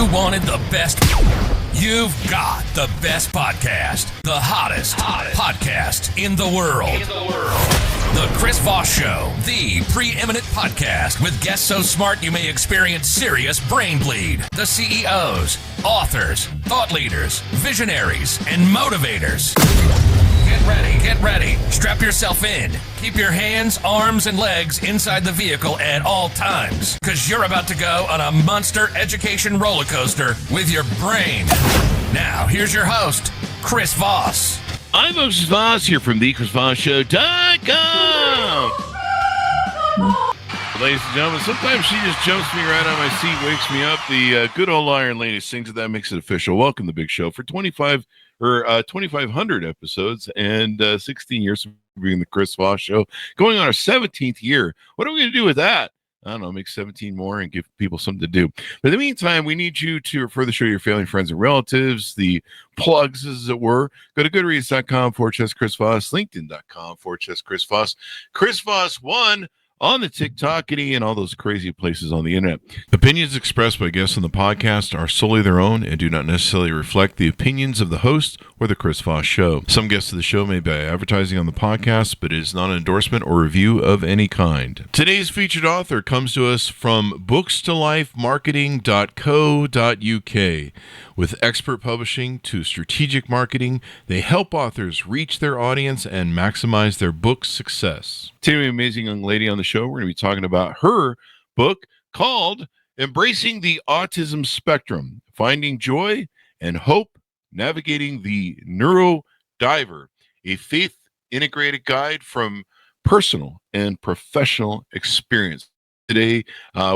You wanted the best. You've got the best podcast. The hottest podcast in the world. The Chris Voss Show, the preeminent podcast with guests so smart you may experience serious brain bleed. The CEOs, authors, thought leaders, visionaries, and motivators. Get ready. Strap yourself in. Keep your hands, arms, and legs inside the vehicle at all times, because you're about to go on a monster education roller coaster with your brain. Now, here's your host, Chris Voss. I'm Chris Voss here from thechrisvossshow.com. Ladies and gentlemen, sometimes she just jumps me right on my seat, wakes me up. The good old Iron Lady sings it, that makes it official. Welcome to the big show for 2,500 episodes and 16 years of being the Chris Voss Show. Going on our 17th year. What are we going to do with that? I don't know, make 17 more and give people something to do. But in the meantime, we need you to refer the show to your family, friends, and relatives, the plugs, as it were. Go to goodreads.com/Chris Voss, linkedin.com/Chris Voss, Chris Voss 1 on the TikTok and all those crazy places on the internet. Opinions expressed by guests on the podcast are solely their own and do not necessarily reflect the opinions of the host or the Chris Voss Show. Some guests of the show may be advertising on the podcast, but it is not an endorsement or review of any kind. Today's featured author comes to us from bookstolifemarketing.co.uk. With expert publishing to strategic marketing, they help authors reach their audience and maximize their book success. Today, an amazing young lady on the show. We're going to be talking about her book called Embracing the Autism Spectrum, Finding Joy and Hope, Navigating the Neurodiver, a faith-integrated guide from personal and professional experience. Today,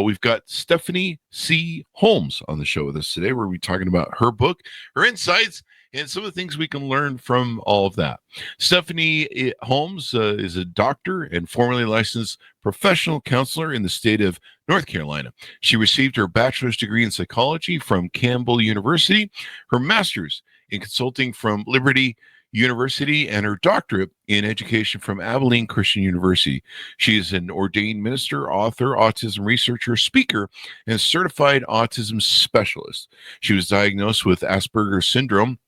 we've got Stephanie C. Holmes on the show with us today. We're going to be talking about her book, her insights, and some of the things we can learn from all of that. Stephanie Holmes is a doctor and formerly licensed professional counselor in the state of North Carolina. She received her bachelor's degree in psychology from Campbell University, her master's in consulting from Liberty University, and her doctorate in education from Abilene Christian University. She is an ordained minister, author, autism researcher, speaker, and certified autism specialist. She was diagnosed with Asperger's syndrome,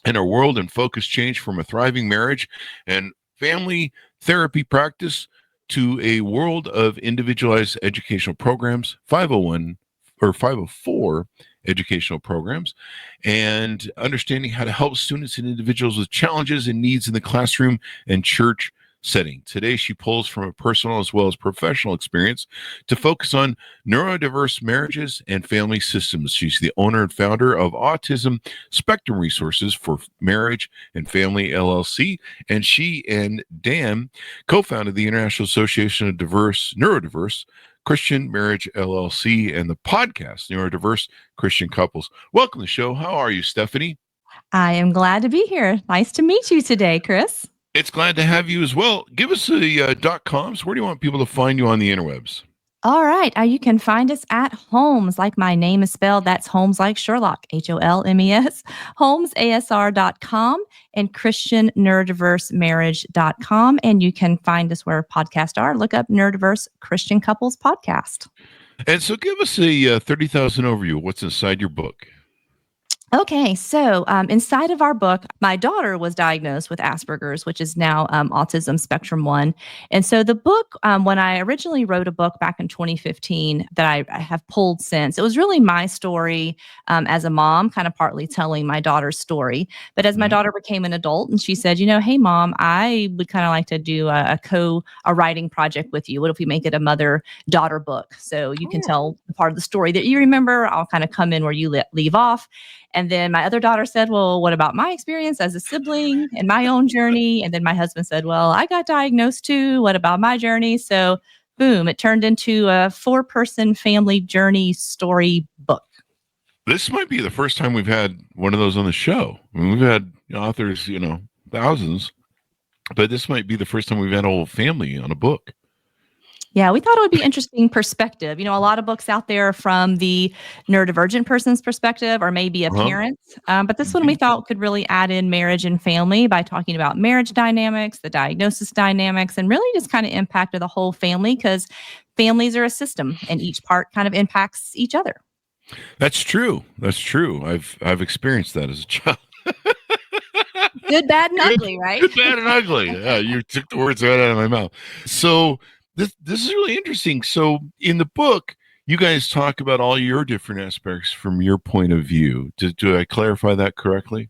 and her world and focus changed from a thriving marriage and family therapy practice to a world of individualized educational programs, 504 educational programs, and understanding how to help students and individuals with challenges and needs in the classroom and church setting. Today, she pulls from a personal as well as professional experience to focus on neurodiverse marriages and family systems. She's the owner and founder of Autism Spectrum Resources for Marriage and Family, LLC, and she and Dan co-founded the International Association of Neurodiverse Christian Marriage, LLC, and the podcast Neurodiverse Christian Couples. Welcome to the show. How are you, Stephanie? I am glad to be here. Nice to meet you today, Chris. It's glad to have you as well. Give us the .coms. Where do you want people to find you on the interwebs? All right. You can find us at Holmes, like my name is spelled. That's Holmes like Sherlock, HOLMES, HolmesASR.com, and ChristianNeurodiverseMarriage.com. And you can find us where podcasts are. Look up Neurodiverse Christian Couples Podcast. And so give us a 30,000 overview. What's inside your book? Okay, so inside of our book, my daughter was diagnosed with Asperger's, which is now Autism Spectrum 1. And so the book, when I originally wrote a book back in 2015 that I have pulled since, it was really my story as a mom, kind of partly telling my daughter's story. But as my daughter became an adult and she said, hey, Mom, I would kind of like to do a writing project with you. What if we make it a mother-daughter book? So you can tell the part of the story that you remember. I'll kind of come in where you leave off. And then my other daughter said, well, what about my experience as a sibling and my own journey? And then my husband said, well, I got diagnosed too. What about my journey? So boom, it turned into a 4-person family journey story book. This might be the first time we've had one of those on the show. I mean, we've had authors, thousands, but this might be the first time we've had a whole family on a book. Yeah, we thought it would be interesting perspective. A lot of books out there from the neurodivergent person's perspective or maybe a parent. But this one we thought could really add in marriage and family by talking about marriage dynamics, the diagnosis dynamics, and really just kind of impact of the whole family because families are a system and each part kind of impacts each other. That's true. That's true. I've experienced that as a child. Good, bad, and ugly, right? Good, bad, and ugly. Yeah, you took the words right out of my mouth. So this is really interesting. So in the book, you guys talk about all your different aspects from your point of view. Do I clarify that correctly?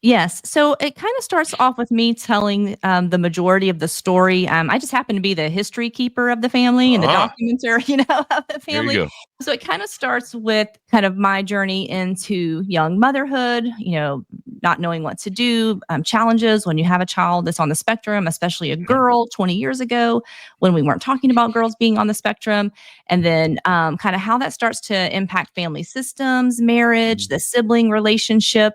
Yes. So it kind of starts off with me telling the majority of the story. I just happen to be the history keeper of the family and the documenter, of the There you family. go. So it kind of starts with kind of my journey into young motherhood, not knowing what to do, challenges when you have a child that's on the spectrum, especially a girl 20 years ago when we weren't talking about girls being on the spectrum. And then kind of how that starts to impact family systems, marriage, the sibling relationship.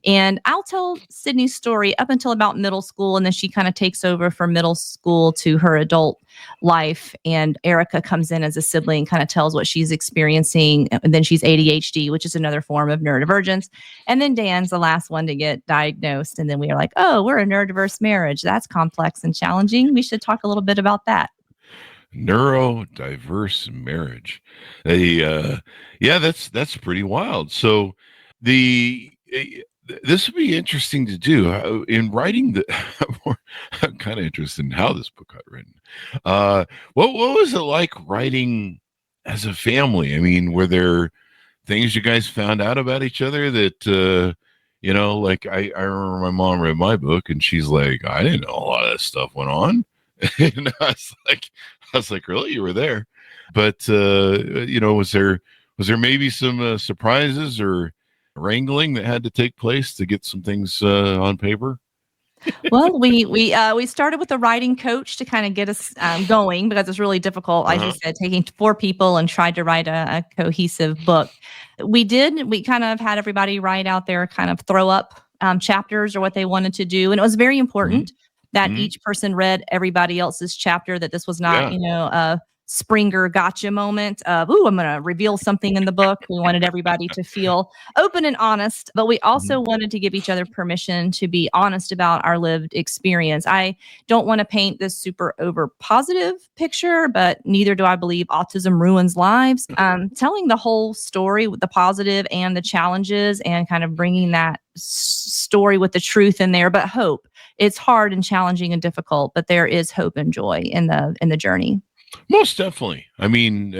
And I'll tell Sydney's story up until about middle school, and then she kind of takes over from middle school to her adult life. And Erica comes in as a sibling, kind of tells what she's experiencing. And then she's ADHD, which is another form of neurodivergence. And then Dan's the last one to get diagnosed. And then we are like, oh, we're a neurodiverse marriage. That's complex and challenging. We should talk a little bit about that. Neurodiverse marriage. That's pretty wild. So this would be interesting to do in writing I'm kind of interested in how this book got written. What was it like writing as a family? I mean, were there things you guys found out about each other that like I remember my mom read my book and she's like, I didn't know a lot of that stuff went on. And I was like, really? You were there? But was there maybe some surprises or wrangling that had to take place to get some things on paper? Well, we started with a writing coach to kind of get us going because it's really difficult, as you said, taking 4 people and tried to write a cohesive book. We kind of had everybody write out their kind of throw up chapters or what they wanted to do. And it was very important that each person read everybody else's chapter, that this was not, a Springer gotcha moment of, ooh, I'm going to reveal something in the book. We wanted everybody to feel open and honest, but we also wanted to give each other permission to be honest about our lived experience. I don't want to paint this super over positive picture, but neither do I believe autism ruins lives. Telling the whole story with the positive and the challenges and kind of bringing that story with the truth in there, but hope. It's hard and challenging and difficult, but there is hope and joy in the journey. Most definitely. I mean,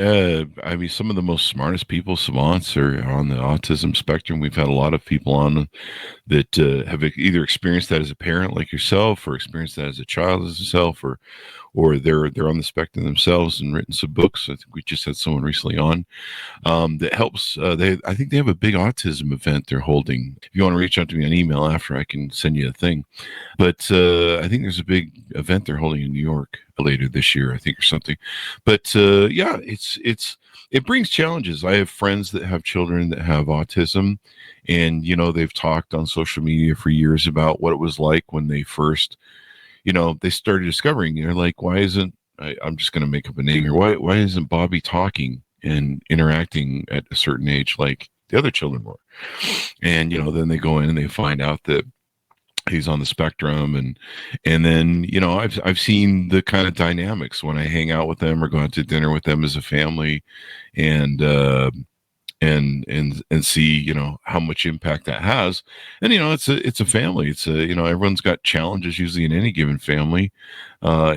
some of the most smartest people, savants, are on the autism spectrum. We've had a lot of people on that have either experienced that as a parent, like yourself, or experienced that as a child, as yourself, or they're on the spectrum themselves and written some books. I think we just had someone recently on that helps. I think they have a big autism event they're holding. If you want to reach out to me on email after, I can send you a thing. But I think there's a big event they're holding in New York later this year, I think, or something. But it brings challenges. I have friends that have children that have autism, and they've talked on social media for years about what it was like when they first, they started discovering. They're like, why isn't I'm just going to make up a name here. Why isn't Bobby talking and interacting at a certain age like the other children were? And then they go in and they find out that he's on the spectrum, and then I've seen the kind of dynamics when I hang out with them or go out to dinner with them as a family, and see how much impact that has. And it's a family. It's everyone's got challenges usually in any given family,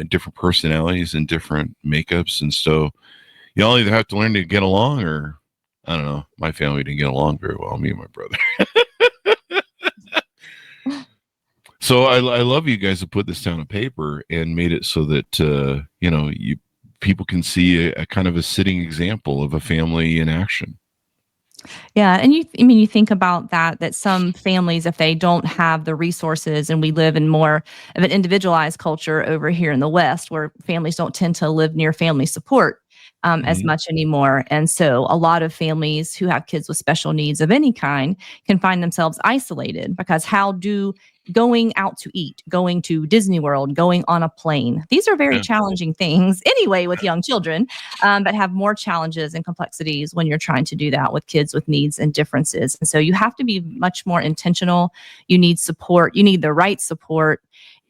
different personalities and different makeups, and so you all either have to learn to get along, or I don't know. My family didn't get along very well, me and my brother. So I love you guys have put this down on paper and made it so that people can see a kind of a sitting example of a family in action. Yeah. And you think about that some families, if they don't have the resources, and we live in more of an individualized culture over here in the West, where families don't tend to live near family support as much anymore. And so a lot of families who have kids with special needs of any kind can find themselves isolated, because going out to eat, going to Disney World, going on a plane, these are very challenging things anyway with young children, but have more challenges and complexities when you're trying to do that with kids with needs and differences. And so you have to be much more intentional. You need support. You need the right support.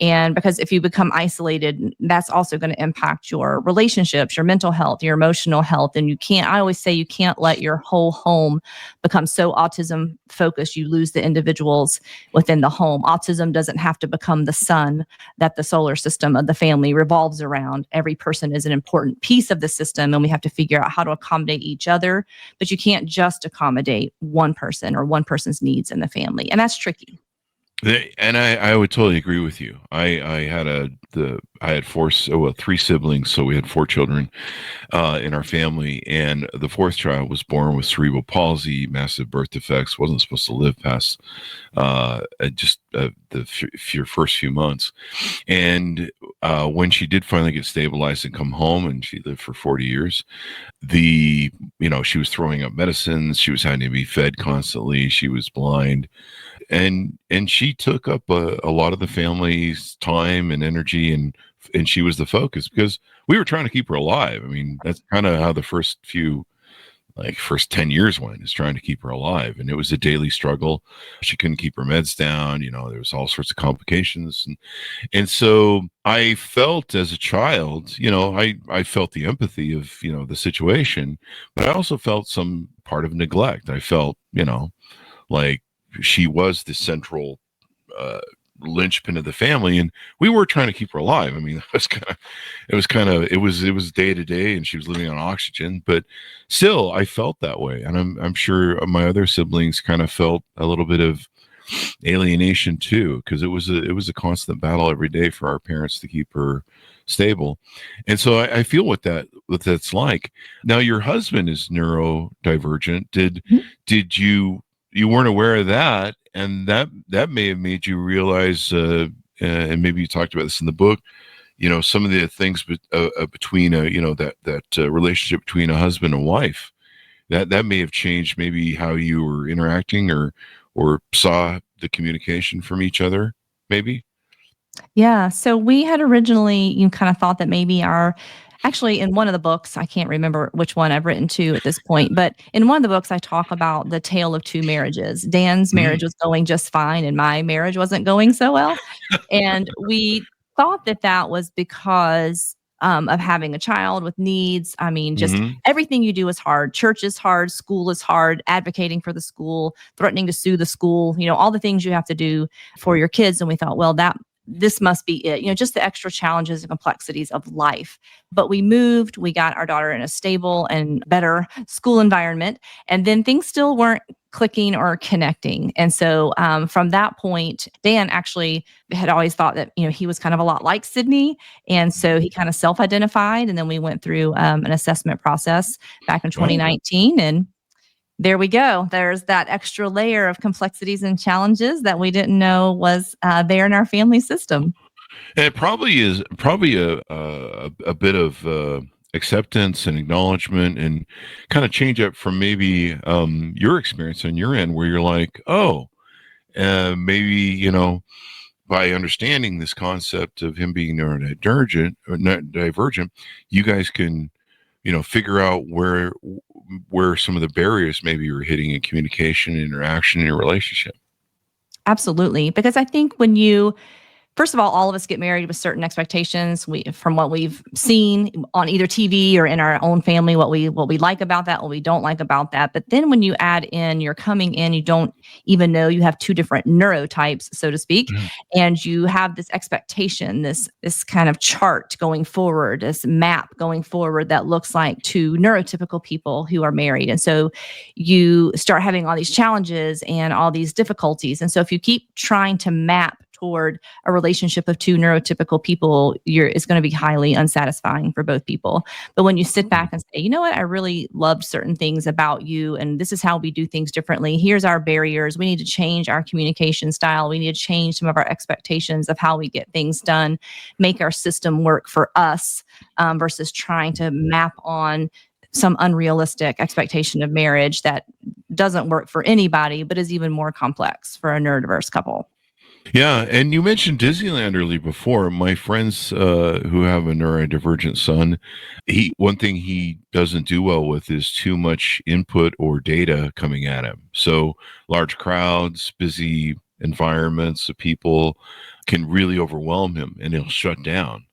And because if you become isolated, that's also going to impact your relationships, your mental health, your emotional health. And I always say you can't let your whole home become so autism focused, you lose the individuals within the home. Autism doesn't have to become the sun that the solar system of the family revolves around. Every person is an important piece of the system, and we have to figure out how to accommodate each other. But you can't just accommodate one person or one person's needs in the family. And that's tricky. And I would totally agree with you. I had three siblings, so we had four children in our family, and the fourth child was born with cerebral palsy, massive birth defects, wasn't supposed to live past your first few months. And when she did finally get stabilized and come home, and she lived for 40 years, she was throwing up medicines, she was having to be fed constantly, she was blind. And she took up a lot of the family's time and energy, and she was the focus because we were trying to keep her alive. I mean, that's kind of how the first 10 years went, is trying to keep her alive. And it was a daily struggle. She couldn't keep her meds down. There was all sorts of complications. And so I felt as a child, I felt the empathy of, the situation, but I also felt some part of neglect. I felt, like she was the central linchpin of the family, and we were trying to keep her alive. I mean, it was day to day, and she was living on oxygen, but still I felt that way. And I'm sure my other siblings kind of felt a little bit of alienation too, because it was a constant battle every day for our parents to keep her stable. And so I feel what that's like. Now, your husband is neurodivergent. Did you weren't aware of that, and that may have made you realize, and maybe you talked about this in the book, some of the things between that relationship between a husband and wife, that may have changed maybe how you were interacting or saw the communication from each other, maybe. Yeah. So we had originally, kind of thought that maybe actually in one of the books, I can't remember which one I've written to at this point, but in one of the books, I talk about the tale of two marriages. Dan's marriage was going just fine, and my marriage wasn't going so well. And we thought that was because of having a child with needs. I mean, just everything you do is hard. Church is hard. School is hard. Advocating for the school, threatening to sue the school, all the things you have to do for your kids. And we thought, well, this must be it, just the extra challenges and complexities of life. But we moved, we got our daughter in a stable and better school environment, and then things still weren't clicking or connecting. And so from that point, Dan actually had always thought that, he was kind of a lot like Sydney. And so he kind of self-identified, and then we went through an assessment process back in 2019, and there we go. There's that extra layer of complexities and challenges that we didn't know was there in our family system. And it probably is a bit of acceptance and acknowledgement, and kind of change up from maybe your experience on your end, where you're like, oh, maybe, by understanding this concept of him being neurodivergent or not divergent, you guys can, figure out where some of the barriers maybe you're hitting in communication, interaction, in your relationship. Absolutely. Because I think first of all of us get married with certain expectations. From what we've seen on either TV or in our own family, what we like about that, what we don't like about that. But then when you add in, you're coming in, you don't even know you have two different neurotypes, so to speak, and you have this expectation, this kind of chart going forward, this map going forward that looks like two neurotypical people who are married. And so you start having all these challenges and all these difficulties. And so if you keep trying to map toward a relationship of two neurotypical people, it's going to be highly unsatisfying for both people. But when you sit back and say, you know what, I really loved certain things about you, and this is how we do things differently. Here's our barriers. We need to change our communication style. We need to change some of our expectations of how we get things done, make our system work for us versus trying to map on some unrealistic expectation of marriage that doesn't work for anybody, but is even more complex for a neurodiverse couple. Yeah, and you mentioned Disneyland earlier before. My friends who have a neurodivergent son, one thing he doesn't do well with is too much input or data coming at him. So large crowds, busy environments of people can really overwhelm him, and he'll shut down.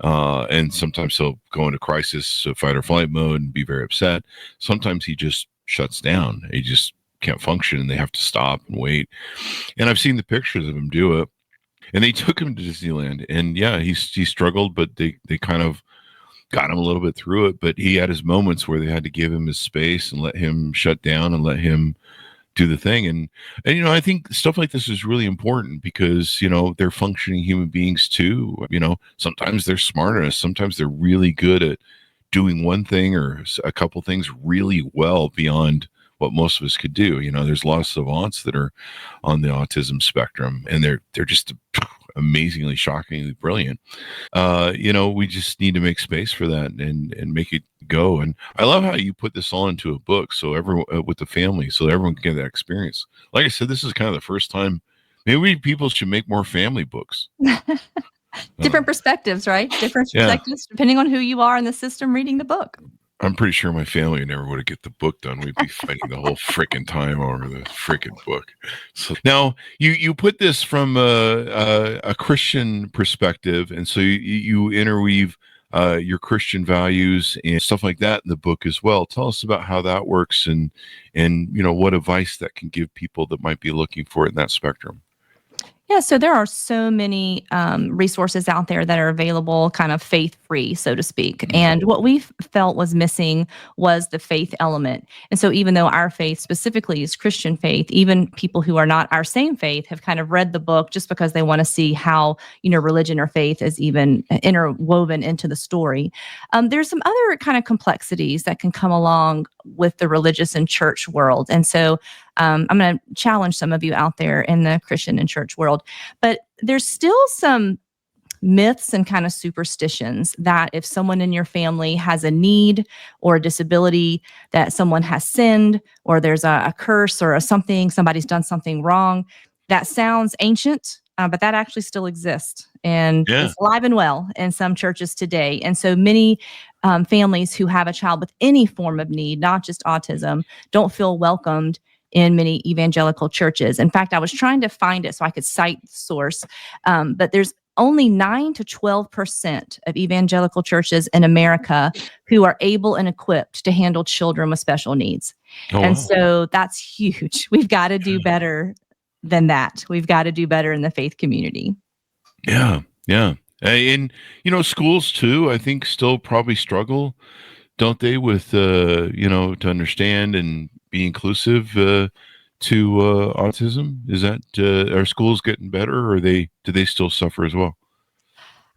And sometimes he'll go into crisis, fight or flight mode, and be very upset. Sometimes he just shuts down. He just can't function, and they have to stop and wait. And I've seen the pictures of him do it. And they took him to Disneyland, and yeah, he struggled, but they kind of got him a little bit through it. But he had his moments where they had to give him his space and let him shut down and let him do the thing. And I think stuff like this is really important because they're functioning human beings too. Sometimes they're smarter than us. Sometimes they're really good at doing one thing or a couple things really well beyond what most of us could do. There's a lot of savants that are on the autism spectrum, and they're just amazingly, shockingly brilliant. We just need to make space for that and make it go. And I love how you put this all into a book, so everyone with the family, so everyone can get that experience. Like I said, this is kind of the first time. Maybe people should make more family books. Different perspectives, right? Different perspectives depending on who you are in the system reading the book. I'm pretty sure my family never would have get the book done. We'd be fighting the whole freaking time over the freaking book. So now you put this from a Christian perspective, and so you interweave your Christian values and stuff like that in the book as well. Tell us about how that works and what advice that can give people that might be looking for it in that spectrum. Yeah, so there are so many resources out there that are available kind of faith-free, so to speak. Mm-hmm. And what we felt was missing was the faith element. And so even though our faith specifically is Christian faith, even people who are not our same faith have kind of read the book just because they want to see how, religion or faith is even interwoven into the story. There's some other kind of complexities that can come along with the religious and church world. And so I'm going to challenge some of you out there in the Christian and church world, but there's still some myths and kind of superstitions that if someone in your family has a need or a disability, that someone has sinned or there's a curse or somebody's done something wrong. That sounds ancient, but that actually still exists and is alive and well in some churches today. And so many families who have a child with any form of need, not just autism, don't feel welcomed in many evangelical churches. In fact, I was trying to find it so I could cite the source, but there's only 9 to 12% of evangelical churches in America who are able and equipped to handle children with special needs. And so that's huge. We've got to do better than that. We've got to do better in the faith community. Yeah. And, schools too, I think still probably struggle, don't they, with, to understand and be inclusive to autism? Is that, are schools getting better, or do they still suffer as well?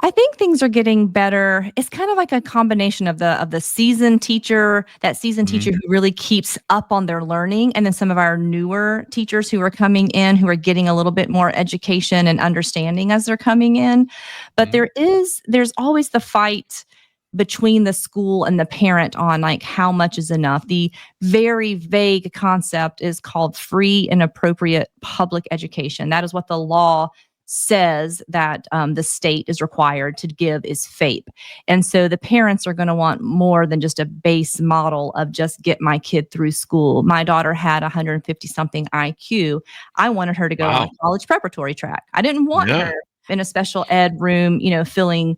I think things are getting better. It's kind of like a combination of the seasoned teacher, teacher who really keeps up on their learning, and then some of our newer teachers who are coming in, who are getting a little bit more education and understanding as they're coming in. But there's always the fight between the school and the parent on like how much is enough. The very vague concept is called free and appropriate public education. That is what the law says that the state is required to give is FAPE. And so the parents are going to want more than just a base model of just get my kid through school. My daughter had 150 something IQ. I wanted her to go on a college preparatory track. I didn't want her in a special ed room, filling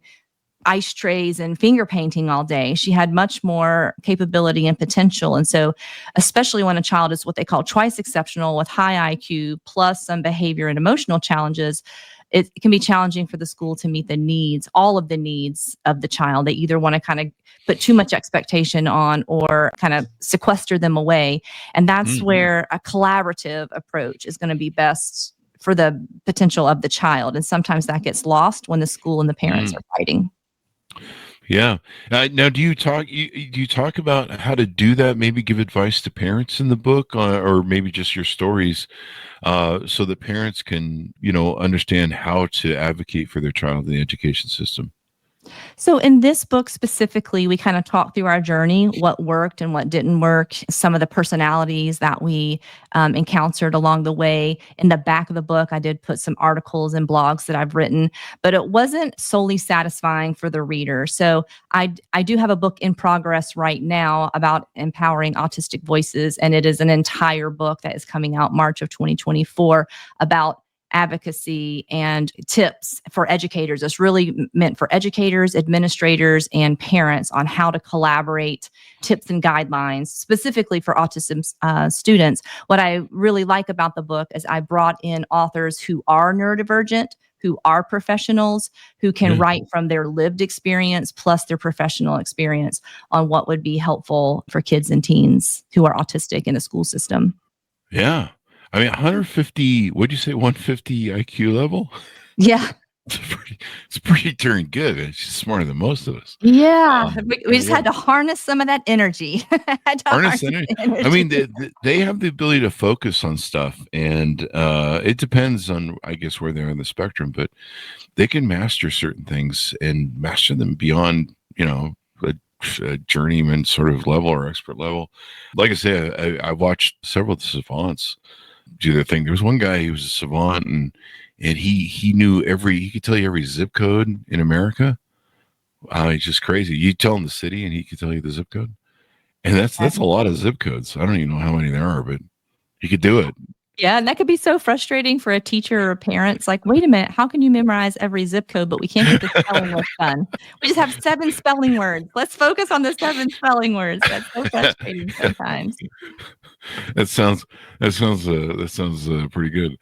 ice trays and finger painting all day. She had much more capability and potential. And so, especially when a child is what they call twice exceptional with high IQ plus some behavior and emotional challenges, it can be challenging for the school to meet the needs, all of the needs of the child. They either want to kind of put too much expectation on or kind of sequester them away. And that's where a collaborative approach is going to be best for the potential of the child. And sometimes that gets lost when the school and the parents are fighting. Yeah. Now, do you talk about how to do that? Maybe give advice to parents in the book, or maybe just your stories, so that parents can, understand how to advocate for their child in the education system. So in this book specifically, we kind of talk through our journey, what worked and what didn't work, some of the personalities that we encountered along the way. In the back of the book, I did put some articles and blogs that I've written, but it wasn't solely satisfying for the reader. So I do have a book in progress right now about empowering autistic voices, and it is an entire book that is coming out March of 2024 about advocacy and tips for educators. It's really meant for educators, administrators, and parents on how to collaborate, tips and guidelines specifically for autism students. What I really like about the book is I brought in authors who are neurodivergent, who are professionals, who can write from their lived experience plus their professional experience on what would be helpful for kids and teens who are autistic in the school system. Yeah. I mean, 150, what'd you say, 150 IQ level? Yeah. It's pretty darn good. She's smarter than most of us. Yeah. We just had to harness some of that energy. Harness energy. I mean, they have the ability to focus on stuff, and it depends on, I guess, where they're on the spectrum, but they can master certain things and master them beyond, a journeyman sort of level or expert level. Like I say, I watched several of the savants do their thing. There was one guy, he was a savant, and he knew he could tell you every zip code in America. He's just crazy. You tell him the city and he could tell you the zip code. And that's a lot of zip codes. I don't even know how many there are, but he could do it. Yeah, and that could be so frustrating for a teacher or a parent. It's like, wait a minute, how can you memorize every zip code, but we can't get the spelling words done? We just have 7 spelling words. Let's focus on the 7 spelling words. That's so frustrating sometimes. That sounds pretty good.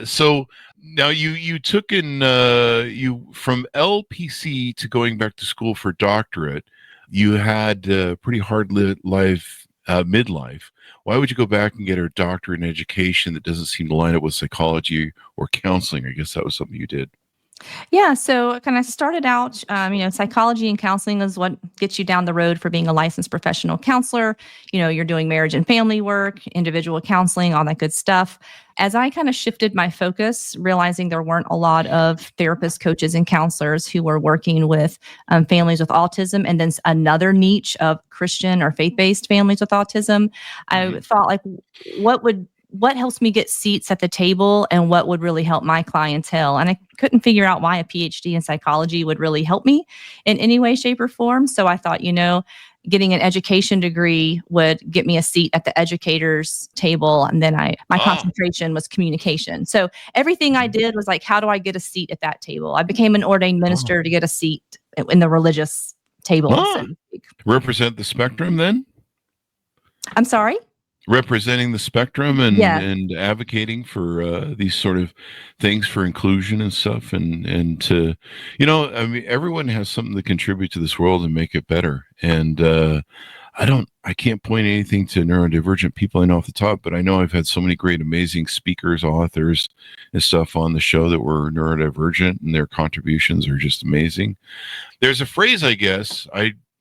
So now you took in you from LPC to going back to school for doctorate. You had a pretty hard life midlife. Why would you go back and get a doctorate in education that doesn't seem to line up with psychology or counseling? I guess that was something you did. Yeah, so kind of started out, psychology and counseling is what gets you down the road for being a licensed professional counselor. You're doing marriage and family work, individual counseling, all that good stuff. As I kind of shifted my focus, realizing there weren't a lot of therapists, coaches, and counselors who were working with families with autism, and then another niche of Christian or faith-based families with autism, I thought, like, what helps me get seats at the table and what would really help my clientele? And I couldn't figure out why a PhD in psychology would really help me in any way, shape, or form. So I thought, getting an education degree would get me a seat at the educator's table. And then my concentration was communication. So everything I did was like, how do I get a seat at that table? I became an ordained minister to get a seat in the religious table. So to speak. Represent the spectrum then? I'm sorry? Representing the spectrum and advocating for these sort of things for inclusion and stuff, and to, everyone has something to contribute to this world and make it better. And I can't point anything to neurodivergent people I know off the top, but I know I've had so many great, amazing speakers, authors, and stuff on the show that were neurodivergent, and their contributions are just amazing. There's a phrase, I guess,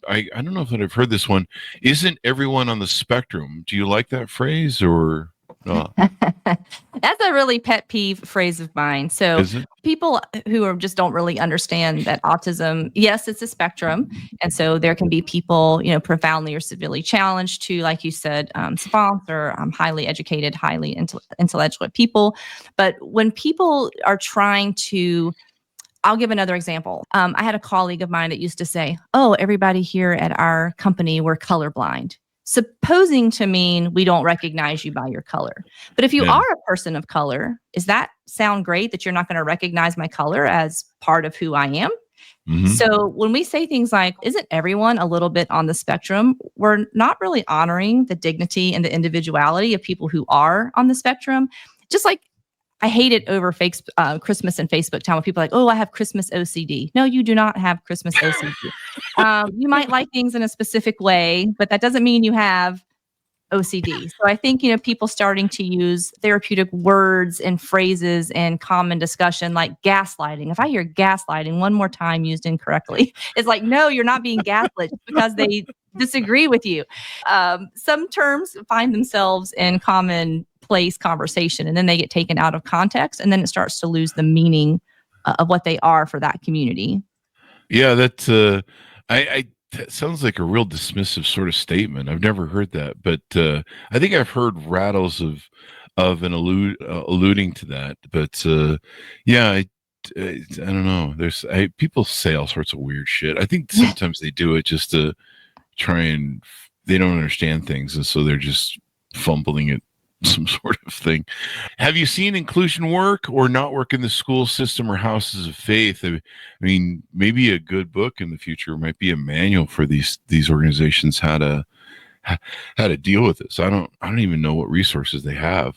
I don't know if I've heard this one. Isn't everyone on the spectrum? Do you like that phrase or not? That's a really pet peeve phrase of mine. So people who just don't really understand that autism, yes, it's a spectrum. And so there can be people, profoundly or severely challenged to, like you said, savants or highly educated, highly intellectual people. But when people are trying to, I'll give another example. I had a colleague of mine that used to say, oh, everybody here at our company, we're colorblind, supposing to mean we don't recognize you by your color. But if you are a person of color, does that sound great that you're not going to recognize my color as part of who I am? Mm-hmm. So when we say things like, isn't everyone a little bit on the spectrum? We're not really honoring the dignity and the individuality of people who are on the spectrum. Just like I hate it over Christmas and Facebook time when people are like, oh, I have Christmas OCD. No, you do not have Christmas OCD. You might like things in a specific way, but that doesn't mean you have OCD. So I think, people starting to use therapeutic words and phrases in common discussion, like gaslighting. If I hear gaslighting one more time used incorrectly, it's like, no, you're not being gaslit because they disagree with you. Some terms find themselves in commonplace conversation, and then they get taken out of context, and then it starts to lose the meaning of what they are for that community. Yeah, that sounds like a real dismissive sort of statement. I've never heard that, but I think I've heard rattles of an alluding to that. But I don't know. People say all sorts of weird shit. I think sometimes they do it just to try and they don't understand things, and so they're just fumbling it some sort of thing. Have you seen inclusion work or not work in the school system or houses of faith? I mean, maybe a good book in the future might be a manual for these organizations how to deal with this. I don't even know what resources they have.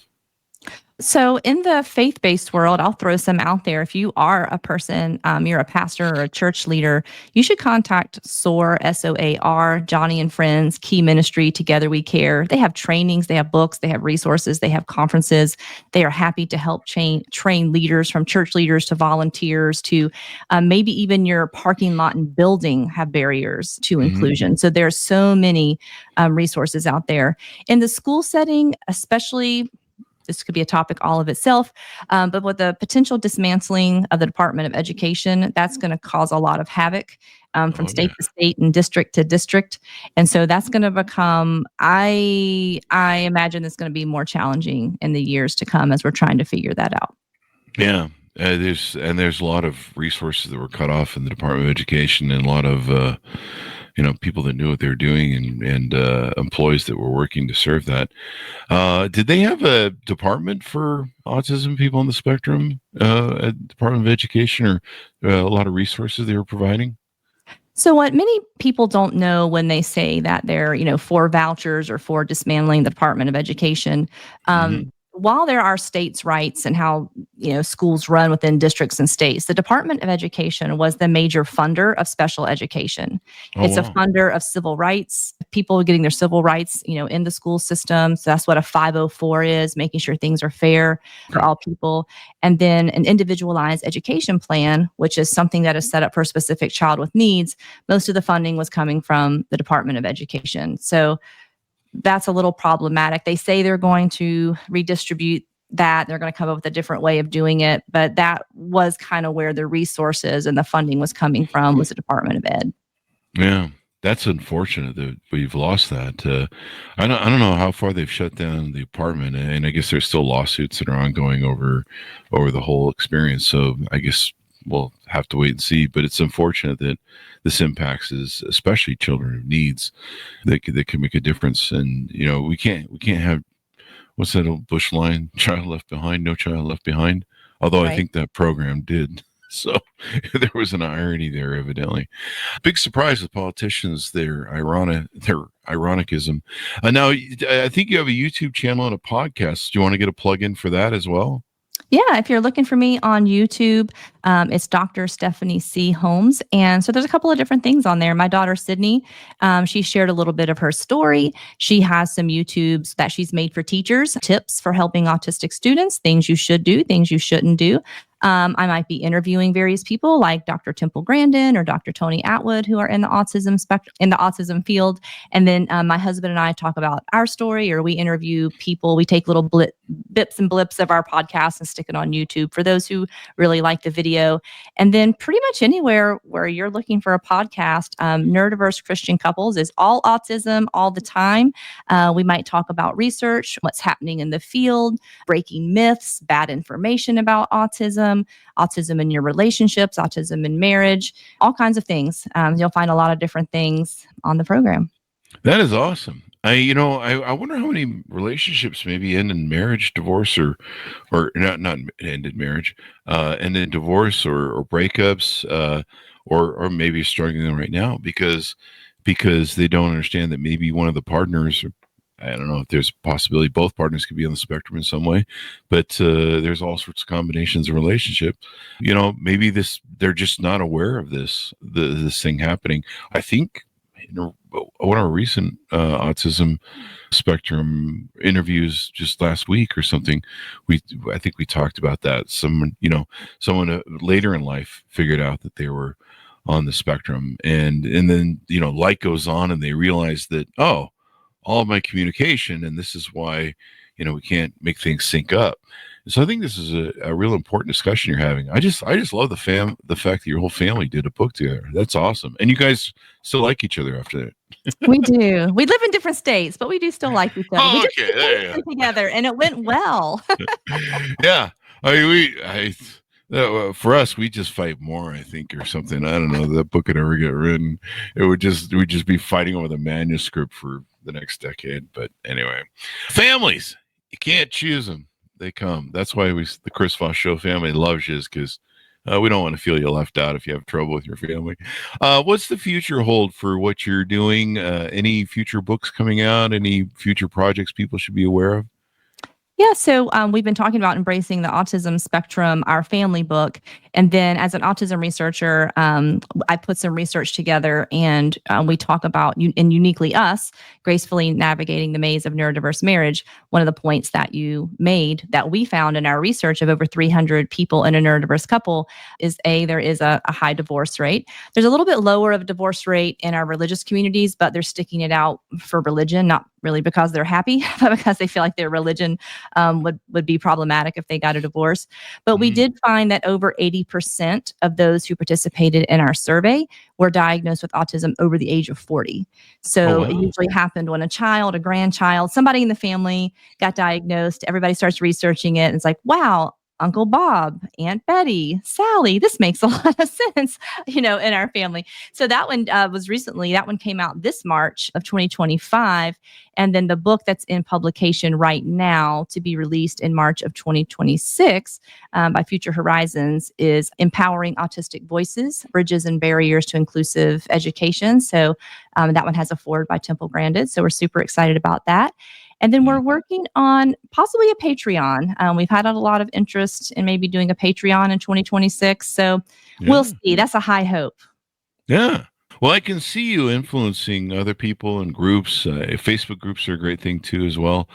So in the faith-based world, I'll throw some out there. If you are a person, you're a pastor or a church leader, you should contact SOAR, SOAR, Johnny and Friends, Key Ministry, Together We Care. They have trainings, they have books, they have resources, they have conferences. They are happy to help train leaders, from church leaders to volunteers to maybe even your parking lot and building have barriers to inclusion. So there are so many resources out there. In the school setting, especially, this could be a topic all of itself, but with the potential dismantling of the Department of Education, that's going to cause a lot of havoc from state to state and district to district. And so that's going to become, I imagine it's going to be more challenging in the years to come as we're trying to figure that out. Yeah. There's a lot of resources that were cut off in the Department of Education, and a lot of people that knew what they were doing, and employees that were working to serve that. Did they have a department for autism people on the spectrum at Department of Education, or a lot of resources they were providing? So what many people don't know when they say that they're, for vouchers or for dismantling the Department of Education, while there are states' rights and how schools run within districts and states, the Department of Education was the major funder of special education. It's a funder of civil rights, people getting their civil rights, in the school system. So that's what a 504 is, making sure things are fair for all people. And then an individualized education plan, which is something that is set up for a specific child with needs. Most of the funding was coming from the Department of Education. So that's a little problematic. They say they're going to redistribute that. They're going to come up with a different way of doing it. But that was kind of where the resources and the funding was coming from, was the Department of Ed. Yeah, that's unfortunate that we've lost that. I don't know how far they've shut down the department, and I guess there's still lawsuits that are ongoing over the whole experience. So I guess we'll have to wait and see. But it's unfortunate that this impacts especially children who needs that can make a difference. And we can't have, what's that old Bush line? Child left behind, no child left behind. Although I think that program did. So there was an irony there, evidently. Big surprise with politicians, their ironicism. Now, I think you have a YouTube channel and a podcast. Do you want to get a plug in for that as well? Yeah, if you're looking for me on YouTube, it's Dr. Stephanie C. Holmes. And so there's a couple of different things on there. My daughter, Sydney, she shared a little bit of her story. She has some YouTubes that she's made for teachers, tips for helping autistic students, things you should do, things you shouldn't do. I might be interviewing various people like Dr. Temple Grandin or Dr. Tony Atwood, who are in the autism in the autism field. And then my husband and I talk about our story, or we interview people. We take little bips and blips of our podcast and stick it on YouTube for those who really like the video. And then pretty much anywhere where you're looking for a podcast, Nerdiverse Christian Couples is all autism all the time. We might talk about research, what's happening in the field, breaking myths, bad information about autism in your relationships, autism in marriage, all kinds of things. You'll find a lot of different things on the program. That is awesome. I wonder how many relationships maybe end in marriage, divorce, or not ended marriage, end in divorce or breakups, or maybe struggling right now because they don't understand that maybe one of the partners, I don't know if there's a possibility both partners could be on the spectrum in some way, but there's all sorts of combinations of relationship. Maybe they're just not aware of this thing happening. I think one of our recent autism spectrum interviews just last week or something, I think we talked about that. Someone later in life figured out that they were on the spectrum, and then light goes on, and they realize that, all of my communication, and this is why we can't make things sync up. And so I think this is a real important discussion you're having. I just love the fact that your whole family did a book together. That's awesome. And you guys still like each other after that. We do. We live in different states, but we do still like each other. Oh, we just did together, and it went well. Yeah. For us, we just fight more, I think, or something. I don't know. That book could ever get written. We'd just be fighting over the manuscript for the next decade. But anyway, families, You can't choose them. They come. That's why the Chris Voss Show family loves you, because we don't want to feel you left out if you have trouble with your family. What's the future hold for what you're doing? Any future books coming out? Any future projects people should be aware of? Yeah, so we've been talking about embracing the autism spectrum, our family book. And then as an autism researcher, I put some research together and we talk about, and uniquely us, gracefully navigating the maze of neurodiverse marriage. One of the points that you made that we found in our research of over 300 people in a neurodiverse couple is there is a high divorce rate. There's a little bit lower of a divorce rate in our religious communities, but they're sticking it out for religion, not really because they're happy, but because they feel like their religion would be problematic if they got a divorce. But we did find that over 80% of those who participated in our survey were diagnosed with autism over the age of 40. So it usually happened when a grandchild, somebody in the family got diagnosed. Everybody starts researching it. And it's like, wow, Uncle Bob, Aunt Betty, Sally, this makes a lot of sense, in our family. So that one was recently, that one came out this March of 2025. And then the book that's in publication right now to be released in March of 2026 by Future Horizons is Empowering Autistic Voices, Bridges and Barriers to Inclusive Education. So that one has a forward by Temple Grandin. So we're super excited about that. And then we're working on possibly a Patreon. We've had a lot of interest in maybe doing a Patreon in 2026. So we'll see. That's a high hope. Yeah. Well, I can see you influencing other people and groups. Facebook groups are a great thing too, as well.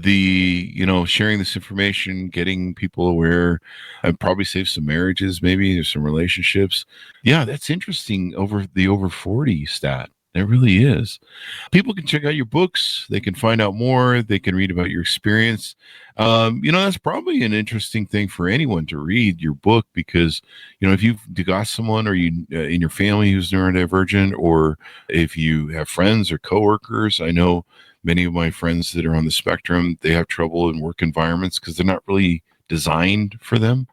Sharing this information, getting people aware, and probably save some marriages, maybe there's some relationships. Yeah, that's interesting. Over 40 stat. It really is. People can check out your books. They can find out more. They can read about your experience. That's probably an interesting thing for anyone to read your book, because, if you've got someone or you in your family who's neurodivergent, or if you have friends or coworkers. I know many of my friends that are on the spectrum, they have trouble in work environments because they're not really designed for them.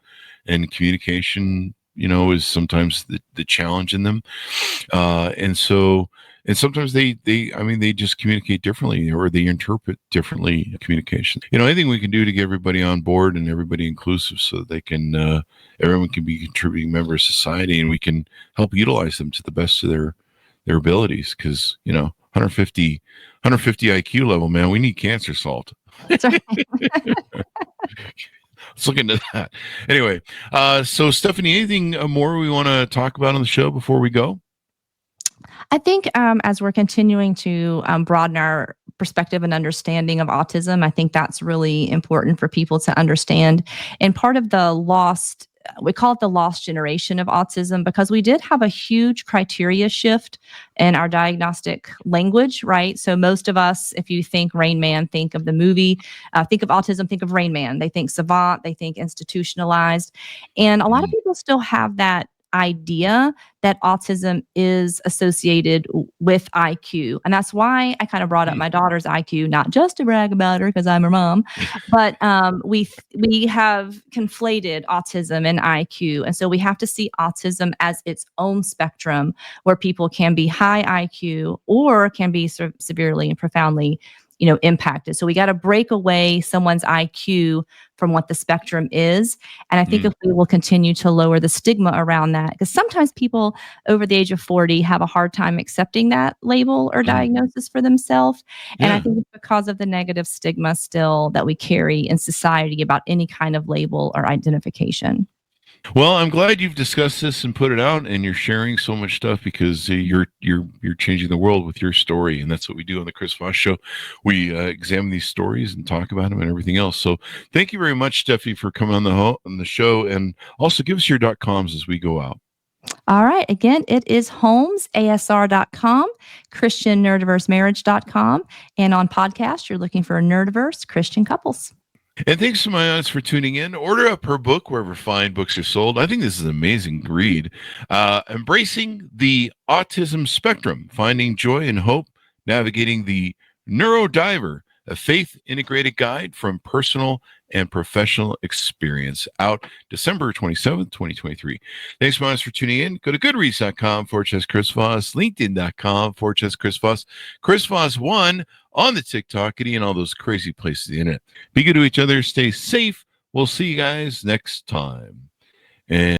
And communication, is sometimes the challenge in them. And sometimes they just communicate differently, or they interpret differently communication. Anything we can do to get everybody on board and everybody inclusive, so that they can, everyone can be a contributing member of society, and we can help utilize them to the best of their abilities. Because 150 IQ level, man, we need cancer salt. That's right. Let's look into that. Anyway, so Stephanie, anything more we want to talk about on the show before we go? I think as we're continuing to broaden our perspective and understanding of autism, I think that's really important for people to understand. And part of we call it the lost generation of autism, because we did have a huge criteria shift in our diagnostic language, right? So most of us, if you think Rain Man, think of the movie, think of autism, think of Rain Man. They think savant, they think institutionalized. And a lot of people still have that idea that autism is associated with IQ. And that's why I kind of brought up my daughter's IQ, not just to brag about her because I'm her mom, but we have conflated autism and IQ. And so we have to see autism as its own spectrum, where people can be high IQ or can be severely and profoundly impacted. So we got to break away someone's IQ from what the spectrum is. And I think if we will continue to lower the stigma around that, because sometimes people over the age of 40 have a hard time accepting that label or diagnosis for themselves. And I think it's because of the negative stigma still that we carry in society about any kind of label or identification. Well, I'm glad you've discussed this and put it out, and you're sharing so much stuff, because you're changing the world with your story, and that's what we do on the Chris Voss Show. We examine these stories and talk about them and everything else. So, thank you very much, Steffi, for coming on the show, and also give us your .coms as we go out. All right. Again, it is Holmes, ASR.com, ChristianNeurodiverseMarriage.com, and on podcast, you're looking for Nerdiverse Christian Couples. And thanks to my audience for tuning in. Order up her book wherever fine books are sold. I think this is an amazing read. Embracing the Autism Spectrum, Finding Joy and Hope, Navigating the Neurodiver. a faith-integrated guide from personal and professional experience, out December 27th, 2023. Thanks so much for tuning in. Go to goodreads.com/Chris Voss, linkedin.com/Chris Voss, Chris Voss 1 on the TikTok, and all those crazy places on the internet. Be good to each other. Stay safe. We'll see you guys next time. And